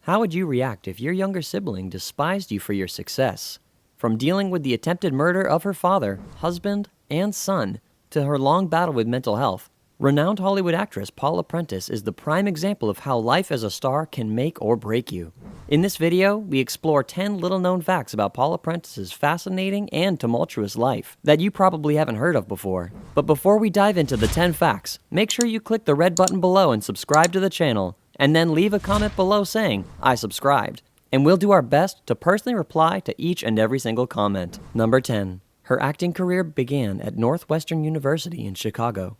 How would you react if your younger sibling despised you for your success? From dealing with the attempted murder of her father, husband, and son, to her long battle with mental health, renowned Hollywood actress Paula Prentiss is the prime example of how life as a star can make or break you. In this video, we explore 10 little-known facts about Paula Prentiss's fascinating and tumultuous life that you probably haven't heard of before. But before we dive into the 10 facts, make sure you click the red button below and subscribe to the channel, and then leave a comment below saying, "I subscribed." And we'll do our best to personally reply to each and every single comment. Number 10. Her acting career began at Northwestern University in Chicago.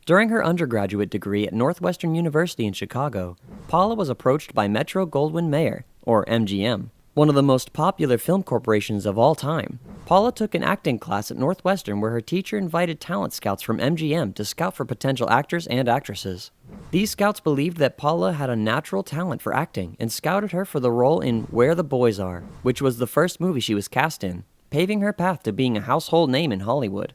During her undergraduate degree at Northwestern University in Chicago, Paula was approached by Metro-Goldwyn-Mayer, or MGM, one of the most popular film corporations of all time. Paula took an acting class at Northwestern where her teacher invited talent scouts from MGM to scout for potential actors and actresses. These scouts believed that Paula had a natural talent for acting and scouted her for the role in Where the Boys Are, which was the first movie she was cast in, paving her path to being a household name in Hollywood.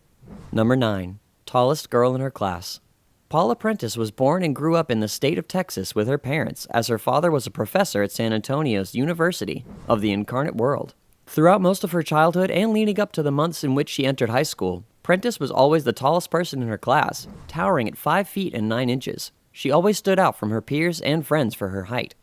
Number 9. Tallest girl in her class. Paula Prentiss was born and grew up in the state of Texas with her parents, as her father was a professor at San Antonio's University of the Incarnate World. Throughout most of her childhood and leading up to the months in which she entered high school, Prentiss was always the tallest person in her class, towering at 5 feet and 9 inches. She always stood out from her peers and friends for her height.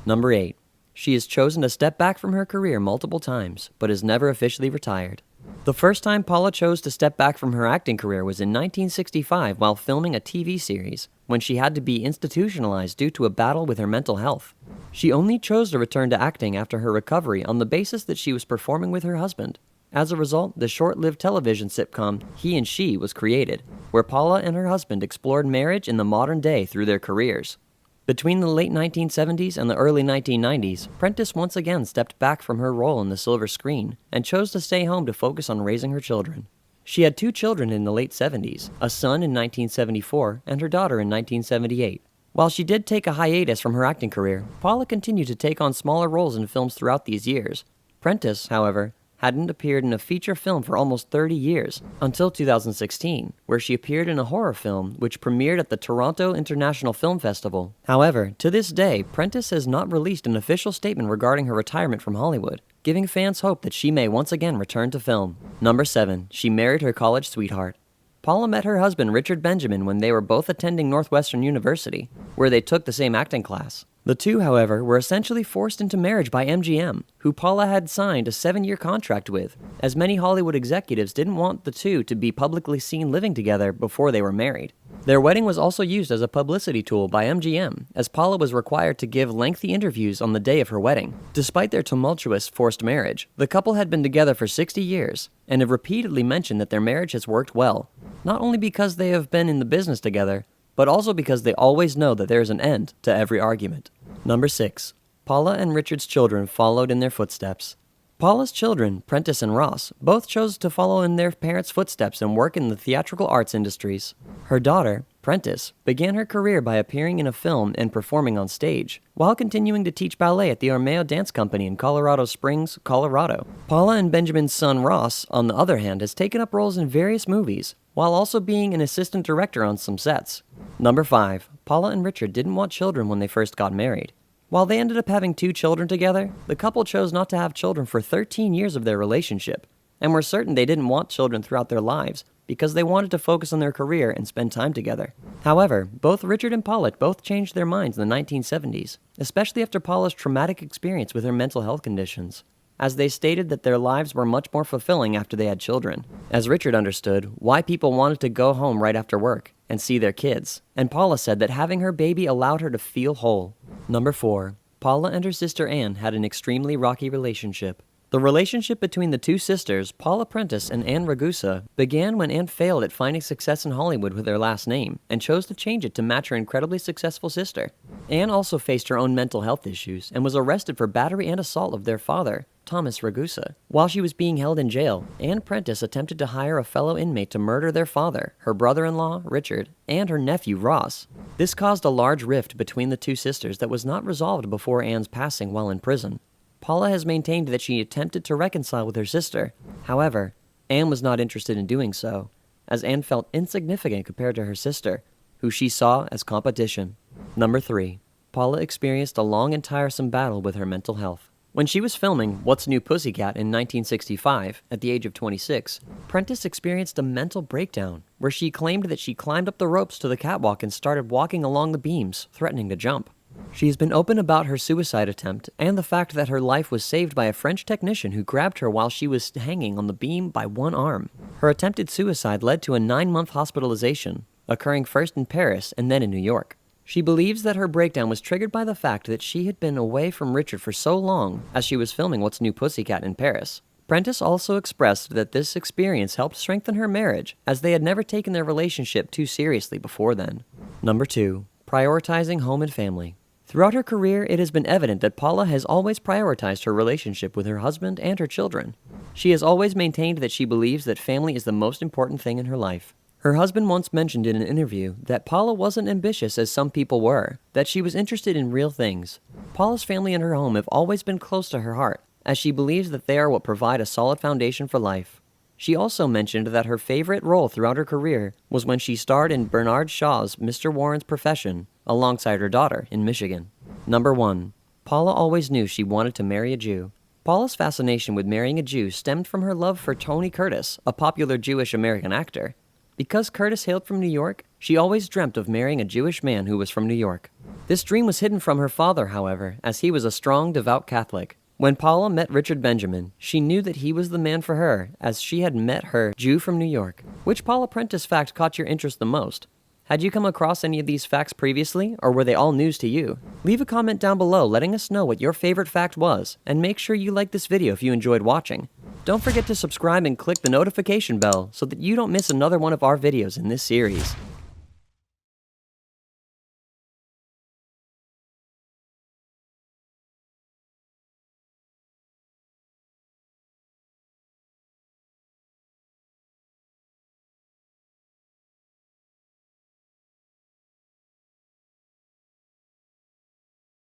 Number 8. She has chosen to step back from her career multiple times, but has never officially retired. The first time Paula chose to step back from her acting career was in 1965 while filming a TV series, when she had to be institutionalized due to a battle with her mental health. She only chose to return to acting after her recovery on the basis that she was performing with her husband. As a result, the short-lived television sitcom He and She was created, where Paula and her husband explored marriage in the modern day through their careers. Between the late 1970s and the early 1990s, Prentiss once again stepped back from her role in the silver screen and chose to stay home to focus on raising her children. She had 2 children in the late 70s, a son in 1974 and her daughter in 1978. While she did take a hiatus from her acting career, Paula continued to take on smaller roles in films throughout these years. Prentiss, however, hadn't appeared in a feature film for almost 30 years, until 2016, where she appeared in a horror film which premiered at the Toronto International Film Festival. However, to this day, Prentiss has not released an official statement regarding her retirement from Hollywood, giving fans hope that she may once again return to film. Number 7. She married her college sweetheart. Paula met her husband Richard Benjamin when they were both attending Northwestern University, where they took the same acting class. The two, however, were essentially forced into marriage by MGM, who Paula had signed a 7-year contract with, as many Hollywood executives didn't want the two to be publicly seen living together before they were married. Their wedding was also used as a publicity tool by MGM, as Paula was required to give lengthy interviews on the day of her wedding. Despite their tumultuous forced marriage, the couple had been together for 60 years, and have repeatedly mentioned that their marriage has worked well, not only because they have been in the business together, but also because they always know that there is an end to every argument. Number 6. Paula and Richard's children followed in their footsteps. Paula's children, Prentiss and Ross, both chose to follow in their parents' footsteps and work in the theatrical arts industries. Her daughter, Prentiss, began her career by appearing in a film and performing on stage, while continuing to teach ballet at the Armeo Dance Company in Colorado Springs, Colorado. Paula and Benjamin's son Ross, on the other hand, has taken up roles in various movies, while also being an assistant director on some sets. Number 5. Paula and Richard didn't want children when they first got married. While they ended up having 2 children together, the couple chose not to have children for 13 years of their relationship, and were certain they didn't want children throughout their lives because they wanted to focus on their career and spend time together. However, both Richard and Paula both changed their minds in the 1970s, especially after Paula's traumatic experience with her mental health conditions, as they stated that their lives were much more fulfilling after they had children, as Richard understood why people wanted to go home right after work and see their kids, and Paula said that having her baby allowed her to feel whole. Number 4. Paula and her sister Ann had an extremely rocky relationship. The relationship between the 2 sisters, Paula Prentiss and Ann Ragusa, began when Ann failed at finding success in Hollywood with her last name and chose to change it to match her incredibly successful sister. Ann also faced her own mental health issues and was arrested for battery and assault of their father, Thomas Ragusa. While she was being held in jail, Ann Prentiss attempted to hire a fellow inmate to murder their father, her brother-in-law, Richard, and her nephew, Ross. This caused a large rift between the 2 sisters that was not resolved before Ann's passing while in prison. Paula has maintained that she attempted to reconcile with her sister. However, Ann was not interested in doing so, as Ann felt insignificant compared to her sister, who she saw as competition. Number 3. Paula experienced a long and tiresome battle with her mental health. When she was filming What's New Pussycat in 1965, at the age of 26, Prentiss experienced a mental breakdown where she claimed that she climbed up the ropes to the catwalk and started walking along the beams, threatening to jump. She has been open about her suicide attempt and the fact that her life was saved by a French technician who grabbed her while she was hanging on the beam by one arm. Her attempted suicide led to a 9-month hospitalization, occurring first in Paris and then in New York. She believes that her breakdown was triggered by the fact that she had been away from Richard for so long as she was filming What's New Pussycat in Paris. Prentiss also expressed that this experience helped strengthen her marriage, as they had never taken their relationship too seriously before then. Number 2. Prioritizing home and family. Throughout her career, it has been evident that Paula has always prioritized her relationship with her husband and her children. She has always maintained that she believes that family is the most important thing in her life. Her husband once mentioned in an interview that Paula wasn't ambitious as some people were, that she was interested in real things. Paula's family and her home have always been close to her heart, as she believes that they are what provide a solid foundation for life. She also mentioned that her favorite role throughout her career was when she starred in Bernard Shaw's Mr. Warren's Profession, alongside her daughter in Michigan. Number 1. Paula always knew she wanted to marry a Jew. Paula's fascination with marrying a Jew stemmed from her love for Tony Curtis, a popular Jewish-American actor. Because Curtis hailed from New York, she always dreamt of marrying a Jewish man who was from New York. This dream was hidden from her father, however, as he was a strong, devout Catholic. When Paula met Richard Benjamin, she knew that he was the man for her, as she had met her Jew from New York. Which Paula Prentiss fact caught your interest the most? Had you come across any of these facts previously, or were they all news to you? Leave a comment down below letting us know what your favorite fact was, and make sure you like this video if you enjoyed watching. Don't forget to subscribe and click the notification bell so that you don't miss another one of our videos in this series.